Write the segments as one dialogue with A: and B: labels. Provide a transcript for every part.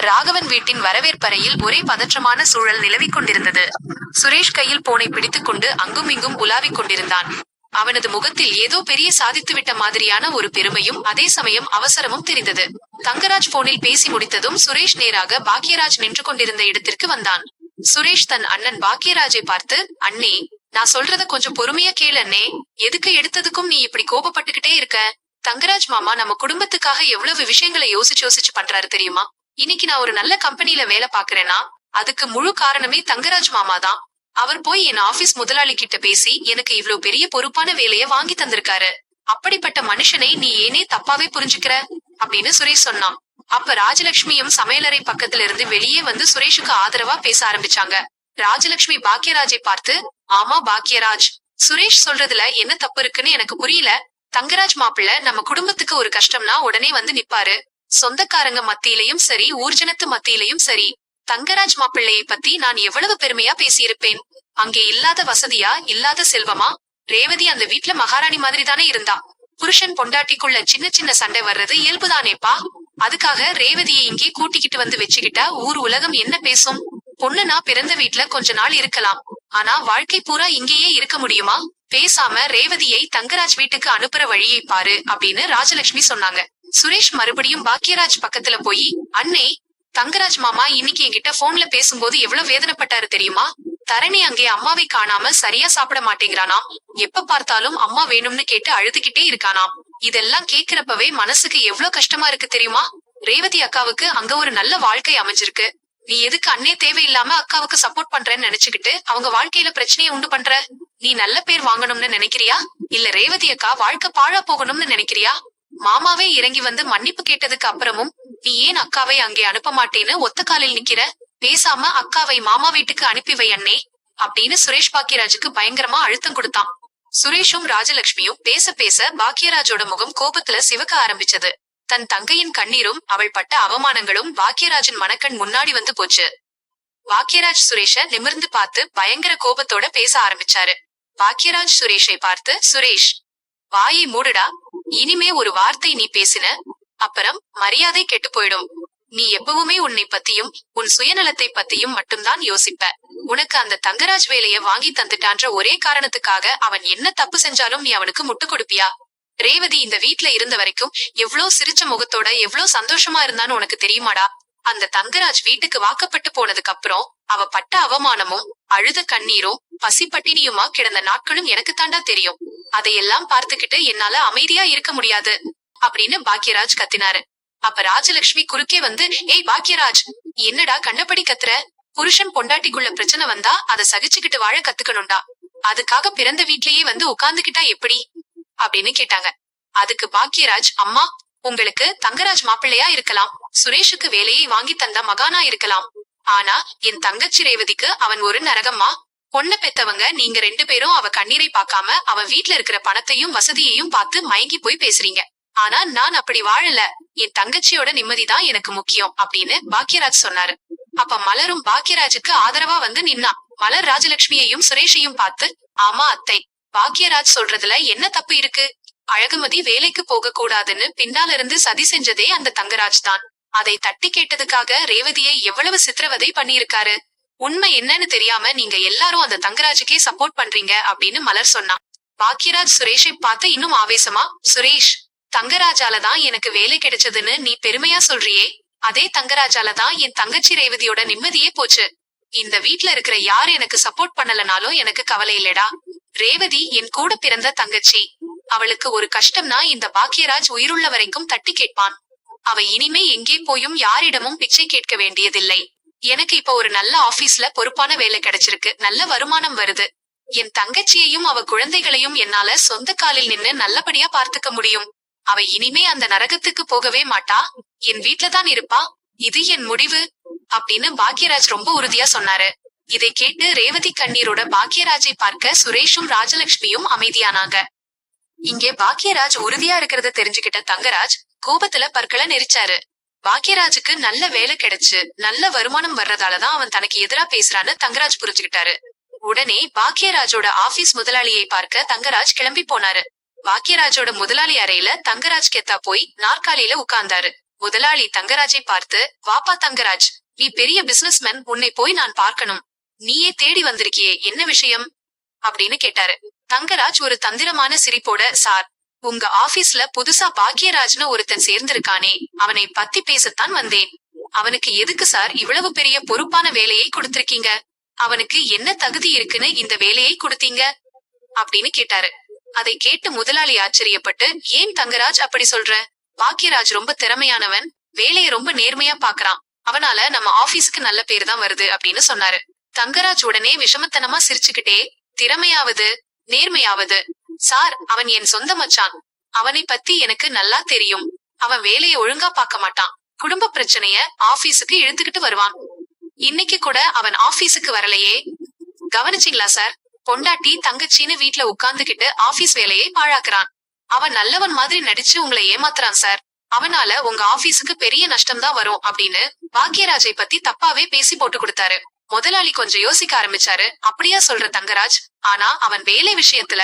A: ராகவன் வீட்டின் வரவேற்பறையில் ஒரே பதற்றமான சூழல் நிலவிக் கொண்டிருந்தது. சுரேஷ் கையில் போனை பிடித்துக் கொண்டு அங்கும் இங்கும் உலாவிக் கொண்டிருந்தான். அவனது முகத்தில் ஏதோ பெரிய சாதித்துவிட்ட மாதிரியான ஒரு பெருமையும் அதே சமயம் அவசரமும் தெரிந்தது. தங்கராஜ் போனில் பேசி முடித்ததும் சுரேஷ் நேராக பாக்யராஜ் நின்று கொண்டிருந்த இடத்திற்கு வந்தான். சுரேஷ் தன் அண்ணன் பாக்யராஜை பார்த்து, அண்ணே, நான் சொல்றத கொஞ்சம் பொறுமையா கேளு அண்ணே. எதுக்கு எடுத்ததுக்கும் நீ இப்படி கோபப்பட்டுக்கிட்டே இருக்க? தங்கராஜ் மாமா நம்ம குடும்பத்துக்காக எவ்வளவு விஷயங்களை யோசிச்சு பண்றாரு தெரியுமா? இன்னைக்கு நான் ஒரு நல்ல கம்பெனில வேலை பாக்குறேன்னா அதுக்கு முழு காரணமே தங்கராஜ் மாமா தான். அவர் போய் என் ஆபீஸ் முதலாளி கிட்ட பேசி எனக்கு இவ்ளோ பெரிய பொறுப்பான வேலைய வாங்கி தந்திருக்காரு. அப்படிப்பட்ட மனுஷனை நீ ஏனே தப்பாவே புரிஞ்சுக்கிற அப்படின்னு சுரேஷ் சொன்னான். அப்ப ராஜலட்சுமியும் சமையலறை பக்கத்துல இருந்து வெளியே வந்து சுரேஷுக்கு ஆதரவா பேச ஆரம்பிச்சாங்க. ராஜலட்சுமி பாக்யராஜை பார்த்து, ஆமா பாக்யராஜ், சுரேஷ் சொல்றதுல என்ன தப்பு இருக்குன்னு எனக்கு புரியல. தங்கராஜ் மாப்பிள்ள நம்ம குடும்பத்துக்கு ஒரு கஷ்டம்னா உடனே வந்து நிப்பாரு. சொந்தக்காரங்க மத்தியிலையும் சரி, ஊர்ஜனத்து மத்தியிலையும் சரி, தங்கராஜ் மாப்பிள்ளையை பத்தி நான் எவ்வளவு பெருமையா பேசியிருப்பேன். அங்கே இல்லாத வசதியா, இல்லாத செல்வமா? ரேவதி அந்த வீட்ல மகாராணி மாதிரி தானே இருந்தா. புருஷன் பொண்டாட்டிக்குள்ள சின்ன சின்ன சண்டை வர்றது இயல்புதானேப்பா. அதுக்காக ரேவதியை இங்கே கூட்டிக்கிட்டு வந்து வச்சுக்கிட்டா ஊர் உலகம் என்ன பேசும்? பொண்ணுனா பிறந்த வீட்ல கொஞ்ச நாள் இருக்கலாம், ஆனா வாழ்க்கை பூரா இங்கேயே இருக்க முடியுமா? பேசாம ரேவதியை தங்கராஜ் வீட்டுக்கு அனுப்புற வழியை பாரு அப்படின்னு ராஜலட்சுமி சொன்னாங்க. சுரேஷ் மறுபடியும் பாக்யராஜ் பக்கத்துல போய், அண்ணே, தங்கராஜ் மாமா இன்னைக்கு என்கிட்ட போன்ல பேசும்போது எவ்வளவு வேதனைப்பட்டாரு தெரியுமா? தரணி அங்கே அம்மாவை காணாம சரியா சாப்பிட மாட்டேங்கிறானாம். எப்ப பார்த்தாலும் அம்மா வேணும்னு கேட்டு அழுதுகிட்டே இருக்கானாம். இதெல்லாம் கேக்குறப்பவே மனசுக்கு எவ்வளவு கஷ்டமா இருக்கு தெரியுமா? ரேவதி அக்காவுக்கு அங்க ஒரு நல்ல வாழ்க்கை அமைஞ்சிருக்கு. நீ எதுக்கு அண்ணே தேவையில்லாம அக்காவுக்கு சப்போர்ட் பண்றேன்னு நினைச்சுக்கிட்டு அவங்க வாழ்க்கையில பிரச்சனையை உண்டு பண்ற? நீ நல்ல பேர் வாங்கணும்னு நினைக்கிறியா, இல்ல ரேவதி அக்கா வாழ்க்கை பாழா போகணும்னு நினைக்கிறியா? மாமாவே இறங்கி வந்து மன்னிப்பு கேட்டதுக்கு அப்புறமும் நீ ஏன் அக்காவை அங்கே அனுப்ப மாட்டேன்னு ஒத்த காலில் நிக்கிற? பேசாம அக்காவை மாமா வீட்டுக்கு அனுப்பி வை அண்ணே அப்படின்னு சுரேஷ் பாக்யராஜுக்கு பயங்கரமா அழுத்தம் கொடுத்தான். சுரேஷும் ராஜலட்சுமியும் பேச பேச பாக்யராஜோட முகம் கோபத்துல சிவக்க ஆரம்பிச்சது. தன் தங்கையின் கண்ணீரும் அவள் பட்ட அவமானங்களும் பாக்யராஜின் மனக்கண் முன்னாடி வந்து போச்சு. பாக்யராஜ் சுரேஷ நிமிர்ந்து பார்த்து பயங்கர கோபத்தோட பேச ஆரம்பிச்சாரு. பாக்யராஜ் சுரேஷை பார்த்து, சுரேஷ், வாயை மூடுடா. இனிமே ஒரு வார்த்தை நீ பேசின அப்புறம் மரியாதை கெட்டு போயிடும். நீ எப்பவுமே உன்னை பத்தியும் உன் சுயநலத்தை பத்தியும் மட்டும்தான் யோசிப்ப. உனக்கு அந்த தங்கராஜ் வேலைய வாங்கி தந்துட்டான்ற ஒரே காரணத்துக்காக அவன் என்ன தப்பு செஞ்சாலும் நீ அவனுக்கு முட்டு கொடுப்பியா? ரேவதி இந்த வீட்ல இருந்த வரைக்கும் எவ்ளோ சிரிச்ச முகத்தோட எவ்ளோ சந்தோஷமா இருந்தான்னு உனக்கு தெரியுமாடா? அந்த தங்கராஜ் வீட்டுக்கு வாக்கப்பட்டு போனதுக்கு அப்புறம் அவ பட்ட அவமானமும் அழுத கண்ணீரும் பசி பட்டினியுமா கிடந்த நாட்களும் எனக்கு தாண்டா தெரியும். அதையெல்லாம் பார்த்துக்கிட்டு என்னால அமைதியா இருக்க முடியாது அப்படின்னு பாக்யராஜ் கத்தினாரு. அப்ப ராஜலட்சுமி குறுக்கே வந்து, ஏய் பாக்யராஜ், என்னடா கண்டபடி கத்துற? புருஷன் பொண்டாட்டிக்குள்ள பிரச்சனை வந்தா அதை சகிச்சுக்கிட்டு வாழ கத்துக்கணும்டா. அதுக்காக பிறந்த வீட்லயே வந்து உட்கார்ந்துகிட்டா எப்படி அப்படின்னு கேட்டாங்க. அதுக்கு பாக்யராஜ், அம்மா, உங்களுக்கு தங்கராஜ் மாப்பிள்ளையா இருக்கலாம், சுரேஷுக்கு வேலையை வாங்கி தந்த மகானா இருக்கலாம், ஆனா என் தங்கச்சி ரேவதிக்கு அவன் ஒரு நரகம்மா. பொண்ண பெத்தவங்க நீங்க 2 பேரும் அவ கண்ணீரை பார்க்காம அவ வீட்ல இருக்கிற பணத்தையும் வசதியையும் பார்த்து மயங்கி போய் பேசுறீங்க. ஆனா நான் அப்படி வாழல. என் தங்கச்சியோட நிம்மதிதான் எனக்கு முக்கியம் அப்படின்னு பாக்யராஜ் சொன்னாரு. அப்ப மலரும் பாக்யராஜுக்கு ஆதரவா வந்து நின்னா. மலர் ராஜலட்சுமியையும் சுரேஷையும் பார்த்து, ஆமா அத்தை, பாக்யராஜ் சொல்றதுல என்ன தப்பு இருக்கு? அழகுமதி வேலைக்கு போக கூடாதுன்னு பின்னால இருந்து சதி செஞ்சதே அந்த தங்கராஜ் தான். அதை தட்டி கேட்டதுக்காக ரேவதியை எவ்வளவு சித்திரவதை பண்ணியிருக்காரு. உண்மை என்னன்னு தெரியாம நீங்க எல்லாரும் அந்த தங்கராஜுக்கே சப்போர்ட் பண்றீங்க அப்படின்னு மலர் சொன்னா. பாக்யராஜ் சுரேஷை பார்த்து இன்னும் ஆவேசமா, சுரேஷ், தங்கராஜாலதான் எனக்கு வேலை கிடைச்சதுன்னு நீ பெருமையா சொல்றியே, அதே தங்கராஜாலதான் என் தங்கச்சி ரேவதியோட நிம்மதியே போச்சு. இந்த வீட்ல இருக்கிற யார் எனக்கு சப்போர்ட் பண்ணலனாலும் எனக்கு கவலை இல்லடா. ரேவதி என் கூட பிறந்த தங்கச்சி. அவளுக்கு ஒரு கஷ்டம்னா இந்த பாக்யராஜ் உயிருள்ள வரைக்கும் தட்டி கேட்பான். அவ இனிமே எங்கே போயும் யாரிடமும் பிச்சை கேட்க வேண்டியதில்லை. எனக்கு இப்ப ஒரு நல்ல ஆபீஸ்ல பொறுப்பான வேலை கிடைச்சிருக்கு, நல்ல வருமானம் வருது. என் தங்கச்சியையும் அவ குழந்தைகளையும் என்னால சொந்த காலில் நின்னு நல்லபடியா பார்த்துக்க முடியும். அவ இனிமே அந்த நரகத்துக்கு போகவே மாட்டா, என் வீட்லதான் இருப்பா. இது என் முடிவு அப்படின்னு பாக்யராஜ் ரொம்ப உறுதியா சொன்னாரு. இதை கேட்டு ரேவதி கண்ணீரோட பாக்யராஜை பார்க்க சுரேஷும் ராஜலட்சுமியும் அமைதியானாங்க. இங்கே பாக்யராஜ் உறுதியா இருக்கிறத தெரிஞ்சுக்கிட்ட தங்கராஜ் கோபத்துல பற்களை நெரிச்சாரு. பாக்யராஜுக்கு நல்ல வேலை கிடைச்சு நல்ல வருமானம் வர்றதாலதான் அவன் தனக்கு எதிரா பேசுறான்னு தங்கராஜ் புரிஞ்சுக்கிட்டாரு. உடனே பாக்யராஜோட ஆபீஸ் முதலாளியை பார்க்க தங்கராஜ் கிளம்பி போனாரு. பாக்யராஜோட முதலாளி அறையில தங்கராஜ் கெத்தா போய் நாற்காலியில உட்கார்ந்தாரு. முதலாளி தங்கராஜை பார்த்து, வாப்பா தங்கராஜ், நீ பெரிய பிசினஸ்மேன், உன்னை போய் நான் பார்க்கணும். நீயே தேடி வந்திருக்கியே, என்ன விஷயம் அப்படின்னு கேட்டாரு. தங்கராஜ் ஒரு தந்திரமான சிரிப்போட, சார், உங்க ஆபீஸ்ல புதுசா பாக்யராஜ்னு ஒருத்தன் சேர்ந்திருக்கானே, அவனை பத்தி பேசத்தான் வந்தேன். அவனுக்கு எதுக்கு சார் இவ்வளவு பெரிய பொறுப்பான வேலையை கொடுத்திருக்கீங்க? அவனுக்கு என்ன தகுதி இருக்குன்னு இந்த வேலையை கொடுத்தீங்க அப்படின்னு கேட்டாரு. அதை கேட்டு முதலாளி ஆச்சரியப்பட்டு, ஏன் தங்கராஜ் அப்படி சொல்ற? பாக்யராஜ் ரொம்ப திறமையானவன், வேலையை ரொம்ப நேர்மையா பாக்குறான். அவனால நம்ம ஆபீஸுக்கு நல்ல பேர் தான் வருது அப்படின்னு சொன்னாரு. தங்கராஜ் உடனே விஷமத்தனமா சிரிச்சுக்கிட்டே, திறமையாவது நேர்மையாவது, சார், அவன் என் சொந்த மச்சான். அவனை பத்தி எனக்கு நல்லா தெரியும். அவன் வேலையை ஒழுங்கா பார்க்க மாட்டான். குடும்ப பிரச்சனைய ஆபீஸுக்கு இழுத்துக்கிட்டு வருவான். இன்னைக்கு கூட அவன் ஆபீஸுக்கு வரலையே, கவனிச்சீங்களா சார்? பொண்டாட்டி தங்கச்சின்னு வீட்ல உட்கார்ந்துகிட்டு ஆபீஸ் வேலையை பாழாக்குறான். அவன் நல்லவன் மாதிரி நடிச்சு உங்களை ஏமாத்துறான் சார். அவனால உங்க ஆபீஸுக்கு பெரிய நஷ்டம் தான் வரும் அப்படின்னு பாக்யராஜை பத்தி தப்பாவே பேசி போட்டு கொடுத்தாரு. முதலாளி கொஞ்சம் யோசிக்க ஆரம்பிச்சாரு. அப்படியா சொல்ற தங்கராஜ்? ஆனா அவன் வேலை விஷயத்துல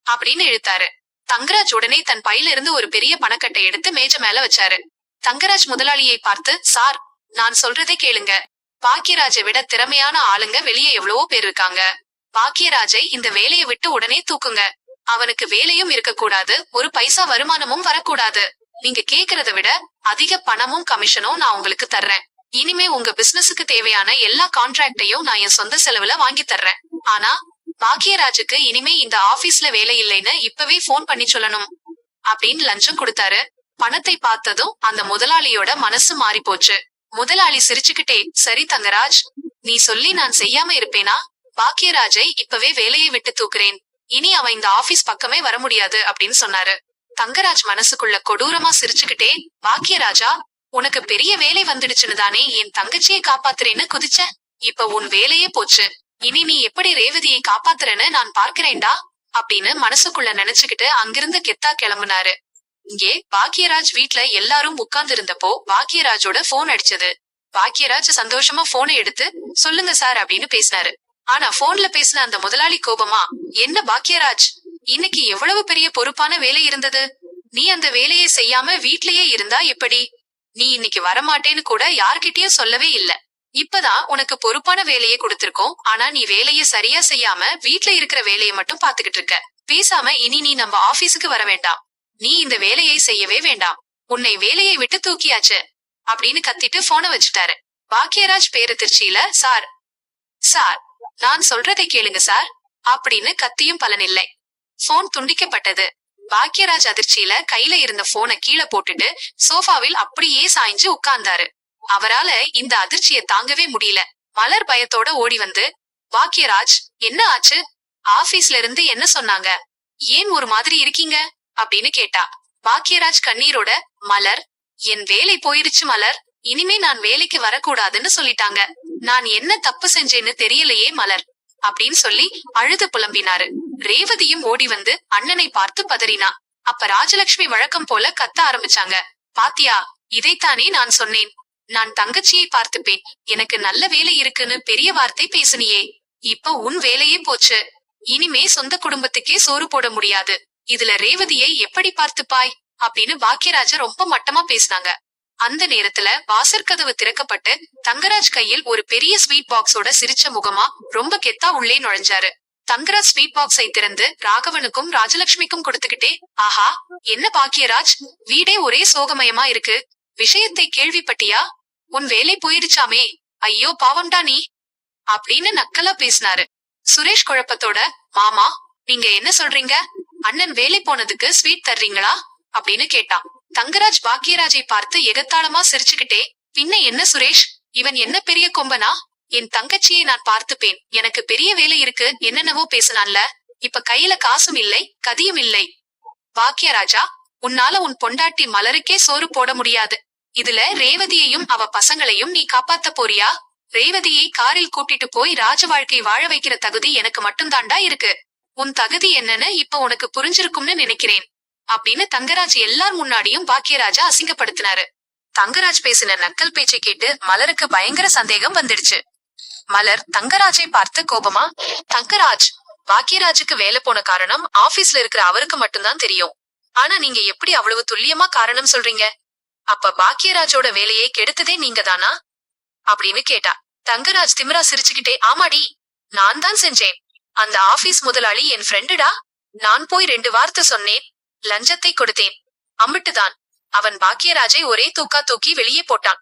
A: அப்படின்னு இழுத்தாரு. தங்கராஜ் உடனே தன் பையில இருந்து ஒரு பெரிய பணக்கட்டை எடுத்து மேஜ மேல வச்சாரு. தங்கராஜ் முதலாளியை பார்த்து, சார், நான் சொல்றதை கேளுங்க. பாக்யராஜை விட திறமையான ஆளுங்க வெளியே எவ்வளவோ பேர் இருக்காங்க. பாக்யராஜை இந்த வேலையை விட்டு உடனே தூக்குங்க. அவனுக்கு வேலையும் இருக்க கூடாது, ஒரு பைசா வருமானமும் வரக்கூடாது. நீங்க கேக்குறத விட அதிக பணமும் கமிஷனும் நான் உங்களுக்கு தர்றேன். இனிமே உங்க பிசினஸுக்கு தேவையான எல்லா கான்ட்ராக்டையும் நான் என் சொந்த செலவுல வாங்கி தர்றேன். ஆனா பாக்யராஜுக்கு இனிமே இந்த ஆபீஸ்ல வேலை இல்லைன்னு இப்பவே போன் பண்ணி சொல்லணும் அப்படின்னு லஞ்சம் கொடுத்தாரு. பணத்தை பார்த்ததும் அந்த முதலாளியோட மனசு மாறி போச்சு. முதலாளி சிரிச்சுக்கிட்டே, சரி தங்கராஜ், நீ சொல்லி நான் செய்யாம இருப்பேனா? பாக்யராஜை இப்பவே வேலையை விட்டு தூக்குறேன். இனி அவன் இந்த ஆபீஸ் பக்கமே வர முடியாது அப்படின்னு சொன்னாரு. தங்கராஜ் மனசுக்குள்ள கொடூரமா சிரிச்சுக்கிட்டே, பாக்யராஜா, உனக்கு பெரிய வேலை வந்துடுச்சுன்னு தானே என் தங்கச்சியை காப்பாத்துறேன்னு குதிச்ச. இப்ப உன் வேலையே போச்சு. இனி நீ எப்படி ரேவதியை காப்பாத்துறேன்னு நான் பார்க்கிறேன்டா அப்படின்னு மனசுக்குள்ள நினைச்சுக்கிட்டு அங்கிருந்து கெத்தா கிளம்புனாரு. இங்கே பாக்யராஜ் வீட்ல எல்லாரும் உட்கார்ந்து இருந்தப்போ பாக்யராஜோட போன் அடிச்சது. பாக்யராஜ் சந்தோஷமா போனை எடுத்து, சொல்லுங்க சார் அப்படின்னு பேசினாரு. ஆனா போன்ல பேசின அந்த முதலாளி கோபமா, என்ன பாக்யராஜ், இன்னைக்கு எவ்வளவு பெரிய பொறுப்பான வேலை இருந்தது. நீ அந்த வேலையை செய்யாம வீட்லயே இருந்தா எப்படி? நீ இன்னைக்கு வரமாட்டேன்னு கூட யார்கிட்டயும் சொல்லவே இல்ல. இப்பதான் உனக்கு பொறுப்பான வேலையை கொடுத்திருக்கோம். ஆனா நீ வேலையை சரியா செய்யாம வீட்ல இருக்கிற வேலையை மட்டும் பாத்துக்கிட்டு இருக்க. பேசாம இனி நீ நம்ம ஆபீஸுக்கு வர வேண்டாம். நீ இந்த வேலையை செய்யவே வேண்டாம். உன்னை வேலையை விட்டு தூக்கியாச்சு அப்படின்னு கத்திட்டு போனை வச்சுட்டாரு. பாக்யராஜ் பேரதிர்ச்சியில, சார், சார், நான் சொல்றதை கேளுங்க சார் அப்படின்னு கத்தியும் பலனில்லை. போன் துண்டிக்கப்பட்டது. பாக்யராஜ் அதிர்ச்சியில கையில இருந்த போனை கீழே போட்டுட்டு சோஃபாவில் அப்படியே சாய்ஞ்சு உட்கார்ந்தாரு. அவரால இந்த அதிர்ச்சியை தாங்கவே முடியல. மலர் பயத்தோட ஓடி வந்து, பாக்யராஜ், என்ன ஆச்சு? ஆபீஸ்ல இருந்து என்ன சொன்னாங்க? ஏன் ஒரு மாதிரி இருக்கீங்க அப்படின்னு கேட்டா. பாக்யராஜ் கண்ணீரோட, மலர், என் வேலை போயிருச்சு மலர். இனிமே நான் வேலைக்கு வரக்கூடாதுன்னு சொல்லிட்டாங்க. நான் என்ன தப்பு செஞ்சேன்னு தெரியலையே மலர் அப்படின்னு சொல்லி அழுது புலம்பினாரு. ரேவதியும் ஓடி வந்து அண்ணனை பார்த்து பதறினா. அப்ப ராஜலட்சுமி வழக்கம் போல கத்த ஆரம்பிச்சாங்க. பாத்தியா, இதைத்தானே நான் சொன்னேன். நான் தங்கச்சியை பார்த்துப்பேன், எனக்கு நல்ல வேலை இருக்குன்னு பெரிய வார்த்தை பேசுனியே. இப்ப உன் வேலையே போச்சு. இனிமே சொந்த குடும்பத்துக்கே சோறு போட முடியாது. இதுல ரேவதியை எப்படி பார்த்துப்பாய் அப்படின்னு பாக்யராஜ ரொம்ப மட்டமா பேசினாங்க. அந்த நேரத்துல வாசற்கதவு திறக்கப்பட்டு தங்கராஜ் கையில் ஒரு பெரிய ஸ்வீட் பாக்ஸோட சிரிச்ச முகமா ரொம்ப கெத்தா உள்ளே நுழைஞ்சாரு. தங்கராஜ் ஸ்வீட் பாக்ஸை திறந்து ராகவனுக்கும் ராஜலட்சுமிக்கும் கொடுத்துக்கிட்டே, ஆஹா, என்ன பாக்யராஜ், வீடே ஒரே சோகமயமா இருக்கு. விஷயத்தை கேள்விப்பட்டியா? உன் வேலை போயிடுச்சாமே. ஐயோ பாவம்டா நீ அப்படின்னு நக்கலா பேசினாரு. சுரேஷ் குழப்பத்தோட, மாமா, நீங்க என்ன சொல்றீங்க? அண்ணன் வேலை போனதுக்கு ஸ்வீட் தர்றீங்களா அப்படின்னு கேட்டான். தங்கராஜ் பாக்யராஜை பார்த்து எகத்தாளமா சிரிச்சுக்கிட்டே, பின்ன என்ன சுரேஷ், இவன் என்ன பெரிய கொம்பனா? என் தங்கச்சியை நான் பார்த்துப்பேன், எனக்கு பெரிய வேலை இருக்கு என்னென்னவோ பேசினான்ல. இப்ப கையில காசும் இல்லை, கதியும் இல்லை. பாக்யராஜா, உன்னால உன் பொண்டாட்டி மலருக்கே சோறு போட முடியாது. இதுல ரேவதியையும் அவ பசங்களையும் நீ காப்பாத்த போறியா? ரேவதியை காரில் கூட்டிட்டு போய் ராஜ வாழ்க்கை வாழ வைக்கிற தகுதி எனக்கு மட்டும்தாண்டா இருக்கு. உன் தகுதி என்னன்னு இப்ப உனக்கு புரிஞ்சிருக்கும்னு நினைக்கிறேன் அப்படின்னு தங்கராஜ் எல்லார் முன்னாடியும் பாக்யராஜா அசிங்கப்படுத்தினாரு. தங்கராஜ் பேசின நக்கல் பேச்சை கேட்டு மலருக்கு பயங்கர சந்தேகம் வந்துடுச்சு. மலர் தங்கராஜை பார்த்து கோபமா, தங்கராஜ், பாக்யராஜுக்கு வேலை போன காரணம் ஆபீஸ்ல இருக்கிற அவருக்கு மட்டும்தான் தெரியும். ஆனா நீங்க எப்படி அவ்வளவு துல்லியமா காரணம் சொல்றீங்க? அப்ப பாக்கியராஜோட வேலையை கெடுத்ததே நீங்க தானா அப்படின்னு கேட்டா. தங்கராஜ் திமிரா சிரிச்சுக்கிட்டே, ஆமாடி, நான் தான் செஞ்சேன். அந்த ஆபீஸ் முதலாளி என் ஃப்ரெண்டுடா. நான் போய் 2 வார்த்தை சொன்னேன், லஞ்சத்தை கொடுத்தேன், அம்பிட்டுதான். அவன் பாக்கியராஜை ஒரே தூக்கா தூக்கி வெளியே போட்டான்.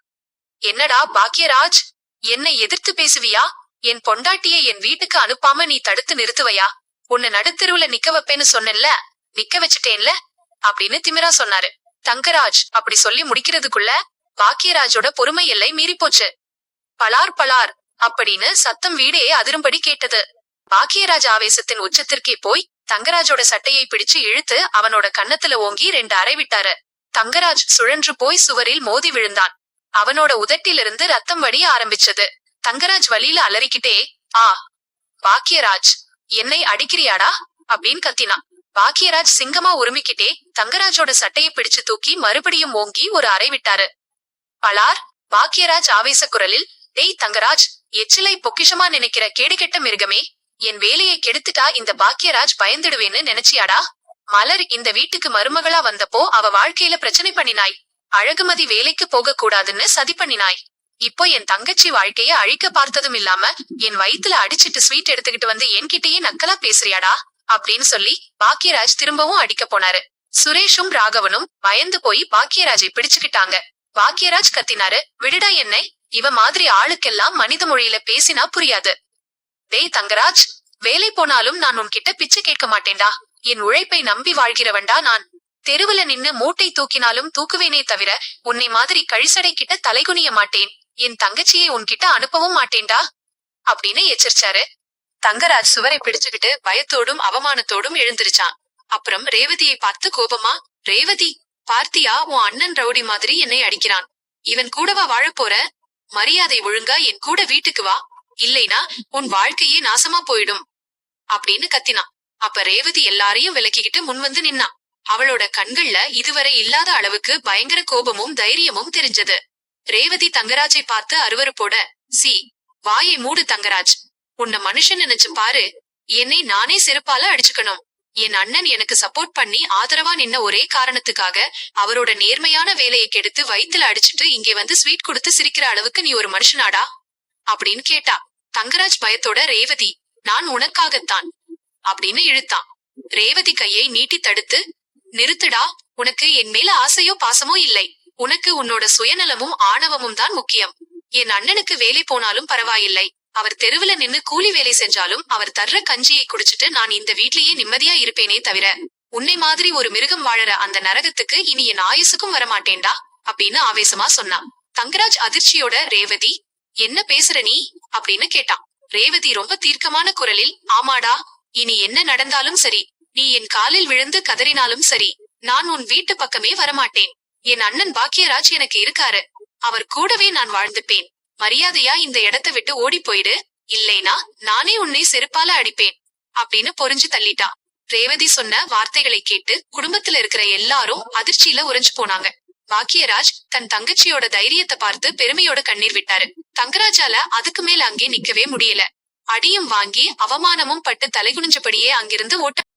A: என்னடா பாக்கியராஜ், என்னை எதிர்த்து பேசுவியா? என் பொண்டாட்டியை என் வீட்டுக்கு அனுப்பாம நீ தடுத்து நிறுத்துவையா? உன்னை நடுத்தெருவுல நிக்க வைப்பேன்னு சொன்னேன்ல, நிக்க வச்சுட்டேன்ல அப்படின்னு திமிரா சொன்னாரு. தங்கராஜ் அப்படி சொல்லி முடிக்கிறதுக்குள்ள பாக்கியராஜோட பொறுமை எல்லை மீறி போச்சு. பலார் பலார் அப்படின்னு சத்தம் வீடே அதிரும்படி கேட்டது. பாக்கியராஜ் ஆவேசத்தின் உச்சத்திற்கே போய் தங்கராஜோட சட்டையை பிடிச்சு இழுத்து அவனோட கன்னத்துல ஓங்கி 2 அறை விட்டாரு. தங்கராஜ் சுழன்று போய் சுவரில் மோதி விழுந்தான். அவனோட உதட்டிலிருந்து ரத்தம் வடிய ஆரம்பிச்சது. தங்கராஜ் வலியில அலறிக்கிட்டே, ஆ பாக்கியராஜ், என்னை அடிக்கிறியாடா அப்படின்னு கத்தினான். பாக்கியராஜ் சிங்கமா உருமிக்கிட்டே தங்கராஜோட சட்டையை பிடிச்சு தூக்கி மறுபடியும் ஓங்கி ஒரு அறை விட்டாரு. பலார். பாக்கியராஜ் ஆவேச குரலில், டேய் தங்கராஜ், எச்சிலை பொக்கிஷமா நினைக்கிற கேடுகெட்ட மிருகமே, என் வேலையை கெடுத்துட்டா இந்த பாக்கியராஜ் பயந்துடுவேன்னு நினைச்சியாடா? மலர் இந்த வீட்டுக்கு மருமகளா வந்தப்போ அவ வாழ்க்கையில பிரச்சனை பண்ணினாய். அழகுமதி வேலைக்கு போக கூடாதுன்னு சதி பண்ணினாய். இப்போ என் தங்கச்சி வாழ்க்கைய அழிக்க பார்த்ததும் இல்லாம என் வயித்துல அடிச்சிட்டு ஸ்வீட் எடுத்துக்கிட்டு வந்து என்கிட்டயே நக்கலா பேசுறியாடா அப்படின்னு சொல்லி பாக்கியராஜ் திரும்பவும் அடிக்க போனாரு. சுரேஷும் ராகவனும் பயந்து போய் பாக்கியராஜை பிடிச்சுக்கிட்டாங்க. பாக்கியராஜ் கத்தினாரு, விடுடா என்னை, இவ மாதிரி ஆளுக்கெல்லாம் மனித மொழியில பேசினா புரியாது. டேய் தங்கராஜ், வேலை போனாலும் நான் உன்கிட்ட பிச்சை கேட்க மாட்டேன்டா. என் உழைப்பை நம்பி வாழ்கிறவன்டா நான். தெருவுல நின்னு மூட்டை தூக்கினாலும் தூக்குவேனே தவிர உன்னை மாதிரி கழிசடை கிட்ட தலைகுனிய மாட்டேன். என் தங்கச்சியை உன்கிட்ட அனுப்பவும் மாட்டேன்டா அப்படின்னு எச்சரிச்சாரு. தங்கராஜ் சுவரை பிடிச்சுக்கிட்டு பயத்தோடும் அவமானத்தோடும் எழுந்திருச்சான். அப்புறம் ரேவதியை பார்த்து கோபமா, ரேவதி, பார்த்தியா, உன் அண்ணன் ரவுடி மாதிரி என்னை அடிக்கிறான். இவன் கூடவா வாழப் போற? மரியாதை ஒழுங்கா என் கூட வீட்டுக்கு வா, இல்லைனா உன் வாழ்க்கையே நாசமா போயிடும் அப்படின்னு கத்தினான். அப்ப ரேவதி எல்லாரையும் விலக்கிக்கிட்டு முன்வந்து நின்னான். அவளோட கண்கள்ல இதுவரை இல்லாத அளவுக்கு பயங்கர கோபமும் தைரியமும் தெரிஞ்சது. ரேவதி தங்கராஜை பார்த்து அருவருப்போட, சி, வாயை மூடு தங்கராஜ், உன்னை மனுஷன் நினைச்சு பாரு. என்னை நானே செருப்பால அடிச்சுக்கணும். என் அண்ணன் எனக்கு சப்போர்ட் பண்ணி ஆதரவா நின்ன ஒரே காரணத்துக்காக அவரோட நேர்மையான வேலையை கெடுத்து வயித்துல அடிச்சுட்டு இங்கே வந்து ஸ்வீட் கொடுத்து சிரிக்கிற அளவுக்கு நீ ஒரு மனுஷனாடா அப்படின்னு கேட்டா. தங்கராஜ் பயத்தோட, ரேவதி, நான் உனக்காகத்தான் அப்படின்னு இழுத்தான். ரேவதி கையை நீட்டி தடுத்து, நிறுத்துடா, உனக்கு என் மேல ஆசையோ பாசமோ இல்லை. உனக்கு உன்னோட சுயநலமும் ஆணவமும் தான் முக்கியம். என் அண்ணனுக்கு வேலை போனாலும் பரவாயில்லை. அவர் தெருவுல நின்னு கூலி வேலை செஞ்சாலும் அவர் தர்ற கஞ்சியை குடிச்சிட்டு நான் இந்த வீட்லயே நிம்மதியா இருப்பேனே தவிர உன்னை மாதிரி ஒரு மிருகம் வாழற அந்த நரகத்துக்கு இனி என் ஆயுசுக்கும் வரமாட்டேன்டா அப்படின்னு ஆவேசமா சொன்னான். தங்கராஜ் அதிர்ச்சியோட, ரேவதி, என்ன பேசுற நீ அப்படின்னு கேட்டான். ரேவதி ரொம்ப தீர்க்கமான குரலில், ஆமாடா, இனி என்ன நடந்தாலும் சரி, நீ என் காலில் விழுந்து கதறினாலும் சரி, நான் உன் வீட்டு பக்கமே வரமாட்டேன். என் அண்ணன் பாக்கியராஜ் எனக்கு இருக்காரு. அவர் கூடவே நான் வாழ்ந்துப்பேன். மரியாதையா இந்த இடத்தை விட்டு ஓடி போயிடு, இல்லைனா நானே உன்னை செருப்பால அடிப்பேன் அப்படின்னு பொறிஞ்சு தள்ளிட்டா. ரேவதி சொன்ன வார்த்தைகளை கேட்டு குடும்பத்துல இருக்கிற எல்லாரும் அதிர்ச்சியில உறைஞ்சு போனாங்க. பாக்கியராஜ் தன் தங்கச்சியோட தைரியத்தை பார்த்து பெருமையோட கண்ணீர் விட்டாரு. தங்கராஜால அதுக்கு மேல அங்கே நிக்கவே முடியல. அடியும் வாங்கி அவமானமும் பட்டு தலைகுனிஞ்சபடியே அங்கிருந்து ஓட்ட